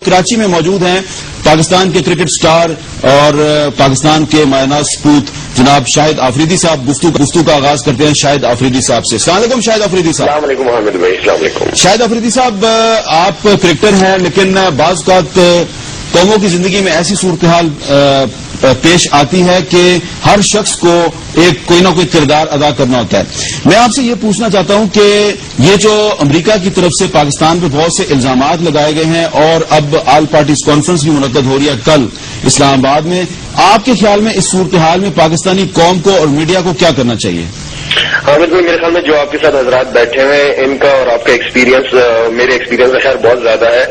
کراچی میں موجود ہیں پاکستان کے کرکٹ سٹار اور پاکستان کے مایہ ناز سپوت جناب شاہد آفریدی صاحب. گفتگو کا آغاز کرتے ہیں شاہد آفریدی صاحب سے. السلام علیکم شاہد آفریدی صاحب. السلام علیکم حامد بھائی. السلام علیکم. شاہد آفریدی صاحب, آپ کرکٹر ہیں لیکن بعض اوقات قوموں کی زندگی میں ایسی صورتحال پیش آتی ہے کہ ہر شخص کو ایک کوئی نہ کوئی کردار ادا کرنا ہوتا ہے. میں آپ سے یہ پوچھنا چاہتا ہوں کہ یہ جو امریکہ کی طرف سے پاکستان پہ بہت سے الزامات لگائے گئے ہیں اور اب آل پارٹیز کانفرنس بھی منعقد ہو رہی ہے کل اسلام آباد میں, آپ کے خیال میں اس صورتحال میں پاکستانی قوم کو اور میڈیا کو کیا کرنا چاہیے؟ حامد بھائی, میرے خیال میں جو آپ کے ساتھ حضرات بیٹھے ہوئے ہیں ان کا اور آپ کا ایکسپیرینس میرے ایکسپیرینس کا خیر بہت زیادہ ہے.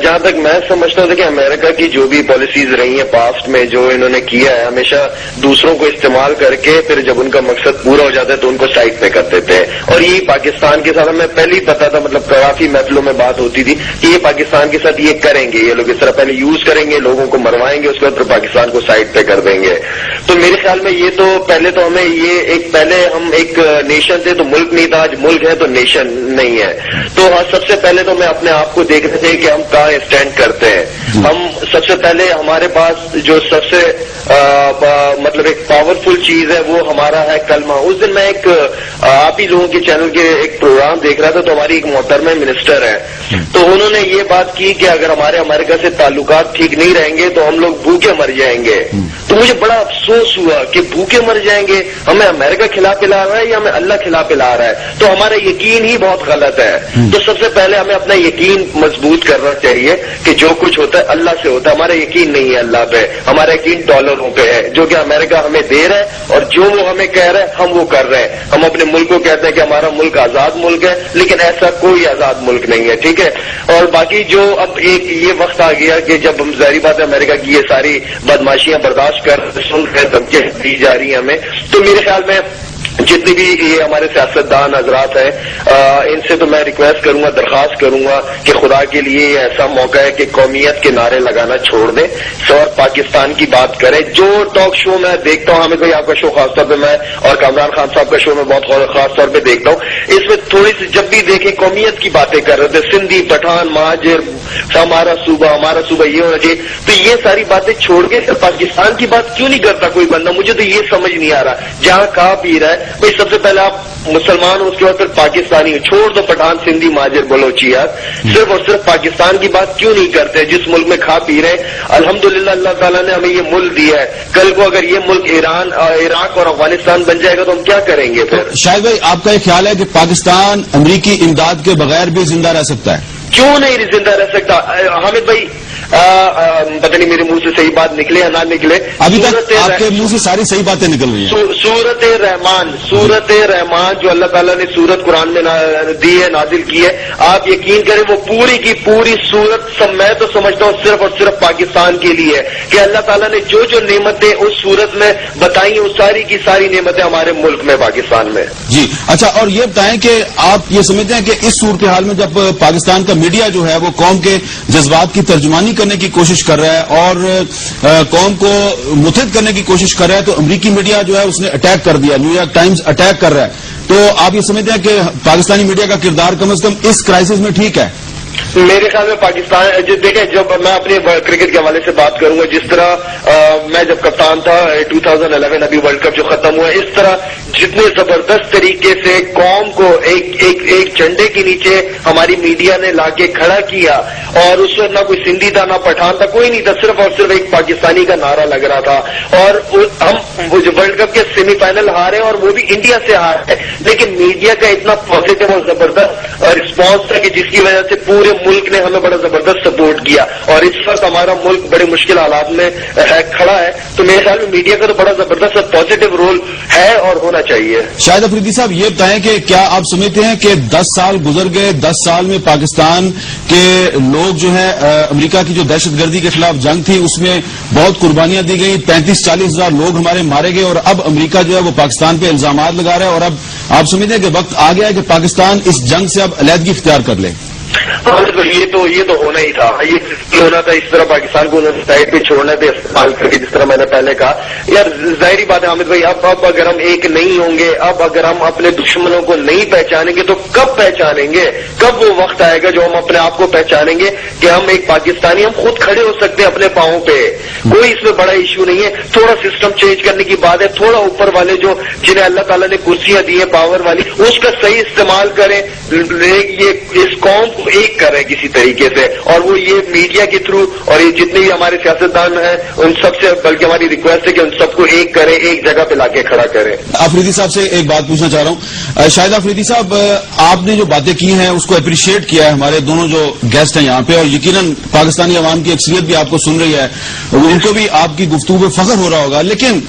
جہاں تک میں سمجھتا ہوں کہ امریکہ کی جو بھی پالیسیز رہی ہیں پاسٹ میں جو انہوں نے کیا ہے, ہمیشہ دوسروں کو استعمال کر کے پھر جب ان کا مقصد پورا ہو جاتا ہے تو ان کو سائڈ پہ کر دیتے ہیں. اور یہی پاکستان کے ساتھ ہمیں پہلے ہی پتا تھا, مطلب کافی محفلوں میں بات ہوتی تھی کہ یہ پاکستان کے ساتھ یہ کریں گے, یہ لوگ اس طرح پہلے یوز کریں گے, لوگوں کو مروائیں گے, اس کے بعد پھر پاکستان کو سائڈ پہ کر دیں گے. تو میرے خیال میں یہ تو پہلے تو ہمیں یہ پہلے ہم ایک نیشن تھے تو ملک نہیں تھا, آج ملک ہے تو نیشن نہیں ہے. تو سب سے پہلے تو میں اپنے آپ کو دیکھنا چاہیے کہ ہم کہاں اسٹینڈ کرتے ہیں. ہم سب سے پہلے ہمارے پاس جو سب سے مطلب ایک پاورفل چیز ہے وہ ہمارا ہے کلمہ. اس دن میں ایک آپ ہی لوگوں کے چینل کے ایک پروگرام دیکھ رہا تھا تو ہماری ایک محترمہ منسٹر ہے, تو انہوں نے یہ بات کی کہ اگر ہمارے امریکہ سے تعلقات ٹھیک نہیں رہیں گے تو ہم لوگ بھوکے مر جائیں گے. تو مجھے بڑا افسوس ہوا کہ بھوکے مر جائیں گے, ہمیں امریکہ کھلا پلا رہا ہے یا ہمیں اللہ کھلا پلا رہا ہے, تو ہمارا یقین ہی بہت غلط ہے. تو سب سے پہلے ہمیں اپنا یقین مضبوط کرنا چاہیے کہ جو کچھ ہوتا ہے اللہ سے ہوتا ہے. ہمارا یقین نہیں ہے اللہ پہ, ہمارا یقین ڈالروں پہ ہے جو کہ امریکہ ہمیں دے رہا ہے, اور جو وہ ہمیں کہہ رہا ہے ہم وہ کر رہے ہیں. ہم اپنے ملک کو کہتے ہیں کہ ہمارا ملک آزاد ملک ہے, لیکن ایسا کوئی آزاد ملک نہیں ہے. ٹھیک ہے. اور باقی جو اب ایک یہ وقت آ گیا کہ جب ہم ظاہری بات ہے امریکہ کی یہ ساری بدماشیاں برداشت کر سن کر دھمکیاں دی جا رہی ہیں ہمیں, تو میرے خیال میں جتنی بھی یہ ہمارے سیاستدان حضرات ہیں ان سے تو میں ریکویسٹ کروں گا, درخواست کروں گا کہ خدا کے لیے یہ ایسا موقع ہے کہ قومیت کے نعرے لگانا چھوڑ دیں اور پاکستان کی بات کریں. جو ٹاک شو میں دیکھتا ہوں, ہمیں کوئی آپ کا شو خاص طور پہ میں اور کامران خان صاحب کا شو میں بہت خاص طور پہ دیکھتا ہوں, اس میں تھوڑی سی جب بھی دیکھیں قومیت کی باتیں کر رہے تھے, سندھی, پٹھان, مہاجر, ہمارا صوبہ یہ ہونا چاہیے. تو یہ ساری باتیں چھوڑ کے صرف پاکستان کی بات کیوں نہیں کرتا کوئی بندہ؟ مجھے تو یہ سمجھ نہیں آ رہا. جہاں کھا پی رہا ہے بھائی سب سے پہلے آپ مسلمان ہو, اس کے بعد پھر پاکستانی ہو. چھوڑ دو پٹھان, سندھی, مہاجر, بلوچیات, صرف اور صرف پاکستان کی بات کیوں نہیں کرتے جس ملک میں کھا پی رہے ہیں؟ الحمدللہ اللہ تعالیٰ نے ہمیں یہ ملک دیا ہے. کل کو اگر یہ ملک ایران, عراق اور افغانستان بن جائے گا تو ہم کیا کریں گے پھر؟ شاہد بھائی, آپ کا یہ خیال ہے کہ پاکستان امریکی امداد کے بغیر بھی زندہ رہ سکتا ہے؟ کیوں نہیں زندہ رہ سکتا؟ حامد بھائی پتہ نہیں میرے منہ سے صحیح بات نکلے یا نہ نکلے, ابھی تک آپ کے منہ سے ساری صحیح باتیں نکل رہی ہیں. سورت رحمان جو اللہ تعالیٰ نے سورت قرآن میں دی ہے, نازل کی ہے, آپ یقین کریں وہ پوری کی پوری سورت میں تو سمجھتا ہوں صرف اور صرف پاکستان کے لیے ہے کہ اللہ تعالیٰ نے جو جو نعمتیں اس سورت میں بتائی ہیں, ساری کی ساری نعمتیں ہمارے ملک میں, پاکستان میں. جی اچھا, اور یہ بتائیں کہ آپ یہ سمجھتے ہیں کہ اس صورتحال میں جب پاکستان کا میڈیا جو ہے وہ قوم کے جذبات کی ترجمانی کرنے کی کوشش کر رہا ہے اور قوم کو متحد کرنے کی کوشش کر رہا ہے, تو امریکی میڈیا جو ہے اس نے اٹیک کر دیا, نیو یارک ٹائمز اٹیک کر رہا ہے, تو آپ یہ سمجھتے ہیں کہ پاکستانی میڈیا کا کردار کم از کم اس کرائسس میں ٹھیک ہے؟ میرے خیال میں پاکستان دیکھیں, جب میں اپنے کرکٹ کے حوالے سے بات کروں گا, جس طرح میں جب کپتان تھا 2011 ابھی ورلڈ کپ جو ختم ہوا, اس طرح جتنے زبردست طریقے سے قوم کو ایک جھنڈے کے نیچے ہماری میڈیا نے لا کے کھڑا کیا, اور اس وقت نہ کوئی سندھی تھا نہ پٹھان تھا, کوئی نہیں تھا, صرف اور صرف ایک پاکستانی کا نعرہ لگ رہا تھا. اور ہم ورلڈ کپ کے سیمی فائنل ہارے اور وہ بھی انڈیا سے ہارے, لیکن میڈیا کا اتنا پازیٹو اور زبردست رسپانس تھا کہ جس کی وجہ سے پورے ملک نے ہمیں بڑا زبردست سپورٹ کیا, اور اس وقت ہمارا ملک بڑے مشکل حالات میں کھڑا ہے. تو میرے خیال میں میڈیا کا تو بڑا زبردست اور پازیٹو رول ہے اور ہونا چاہیے. شاہد آفریدی صاحب, یہ بتائیں کہ کیا آپ سمجھتے ہیں کہ 10 سال گزر گئے, 10 سال میں پاکستان کے لوگ جو ہے امریکہ کی جو دہشت گردی کے خلاف جنگ تھی اس میں بہت قربانیاں دی گئی, 35-40 ہزار لوگ ہمارے مارے گئے, اور اب امریکہ جو ہے وہ پاکستان پہ الزامات لگا رہا ہے, اور اب آپ سمجھتے ہیں کہ وقت آ گیا ہے کہ پاکستان اس جنگ سے اب علیحدگی اختیار کر لے؟ یہ تو ہونا ہی تھا، یہ ہونا تھا. اس طرح پاکستان کو انہوں نے سائڈ پہ چھوڑنا تھا استعمال کر کے، جس طرح میں نے پہلے کہا. یار ظاہری بات ہے حامد بھائی، اب اگر ہم ایک نہیں ہوں گے، اب اگر ہم اپنے دشمنوں کو نہیں پہچانیں گے تو کب پہچانیں گے؟ کب وہ وقت آئے گا جو ہم اپنے آپ کو پہچانیں گے کہ ہم ایک پاکستانی، ہم خود کھڑے ہو سکتے ہیں اپنے پاؤں پہ. کوئی اس میں بڑا ایشو نہیں ہے. تھوڑا سسٹم چینج کرنے کی بات ہے، تھوڑا اوپر والے جو جنہیں اللہ تعالیٰ نے کرسیاں دی ہیں پاور والی، اس کا صحیح استعمال کریں. یہ اس قوم کو ایک کریں کسی طریقے سے، اور وہ یہ میڈیا کے تھرو اور یہ جتنے بھی ہمارے سیاستدان ہیں ان سب سے، بلکہ ہماری ریکویسٹ ہے کہ ان سب کو ایک کریں، ایک جگہ پہ لا کے کھڑا کریں. آفریدی صاحب سے ایک بات پوچھنا چاہ رہا ہوں. شاہد آفریدی صاحب، آپ نے جو باتیں کی ہیں اس کو اپریشیٹ کیا ہے ہمارے دونوں جو گیسٹ ہیں یہاں پہ، اور یقیناً پاکستانی عوام کی اکثریت بھی آپ کو سن رہی ہے، ان کو بھی آپ کی گفتگو پہ فخر ہو رہا ہوگا. لیکن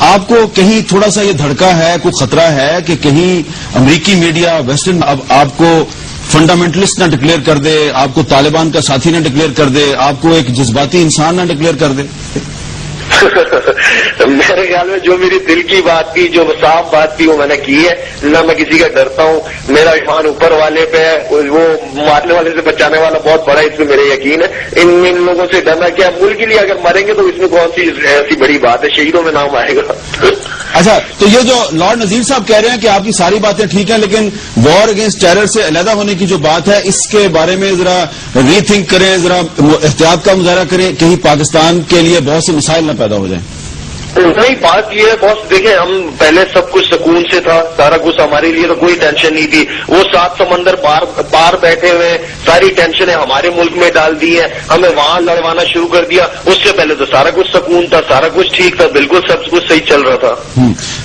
آپ کو کہیں تھوڑا سا یہ دھڑکا ہے، کوئی خطرہ ہے کہ کہیں امریکی میڈیا ویسٹرن اب آپ کو فنڈامنٹلسٹ نہ ڈکلیئر کر دے، آپ کو طالبان کا ساتھی نہ ڈکلیئر کر دے، آپ کو ایک جذباتی انسان نہ ڈکلیئر کر دے؟ میرے خیال میں جو میری دل کی بات تھی، جو صاف بات تھی، وہ میں نے کی ہے. نہ میں کسی کا ڈرتا ہوں، میرا ایمان اوپر والے پہ ہے، وہ مارنے والے سے بچانے والا بہت بڑا، اس میں میرے یقین ہے. ان لوگوں سے ڈرنا کیا؟ ملک کے لیے اگر مریں گے تو اس میں کون سی ایسی بڑی بات ہے؟ شہیدوں میں نام آئے گا. اچھا، تو یہ جو لارڈ نذیر صاحب کہہ رہے ہیں کہ آپ کی ساری باتیں ٹھیک ہیں، لیکن وار اگینسٹ ٹیرر سے علیحدہ ہونے کی جو بات ہے، اس کے بارے میں ذرا ری تھنک کریں، ذرا احتیاط کا مظاہرہ کریں، کہیں پاکستان کے لیے بہت سے مسائل نہ پیدا ہو جائیں. نہیں، بات یہ ہے بہت، دیکھیں ہم پہلے سب کچھ سکون سے تھا، سارا کچھ ہمارے لیے تو کوئی ٹینشن نہیں تھی. وہ 7 سمندر پار بیٹھے ہوئے، ساری ٹینشنیں ہمارے ملک میں ڈال دی ہیں، ہمیں وہاں لڑوانا شروع کر دیا. اس سے پہلے تو سارا کچھ سکون تھا، سارا کچھ ٹھیک تھا، بالکل سب کچھ صحیح چل رہا تھا.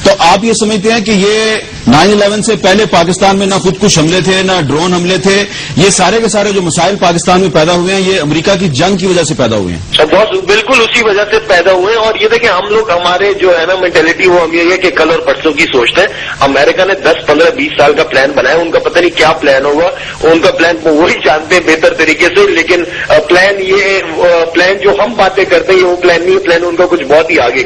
تو آپ یہ سمجھتے ہیں کہ یہ 9/11 سے پہلے پاکستان میں نہ خود کش حملے تھے، نہ ڈرون حملے تھے، یہ سارے کے سارے جو مسائل پاکستان میں پیدا ہوئے ہیں یہ امریکہ کی جنگ کی وجہ سے پیدا ہوئے ہیں؟ بہت بالکل اسی وجہ سے پیدا ہوئے ہیں. اور یہ دیکھیں ہم لوگ، ہمارے جو ہے نا مینٹلٹی، وہ ہم یہ ہے کہ کل اور پرسوں کی سوچتے ہیں. امریکہ نے 10, 15, 20 سال کا پلان بنایا، ان کا پتہ نہیں کیا پلان ہوگا، ان کا پلان وہی جانتے ہیں بہتر طریقے سے. لیکن پلان جو ہم باتیں کرتے ہیں یہ وہ پلان نہیں ہے، پلان ان کا کچھ بہت ہی آگے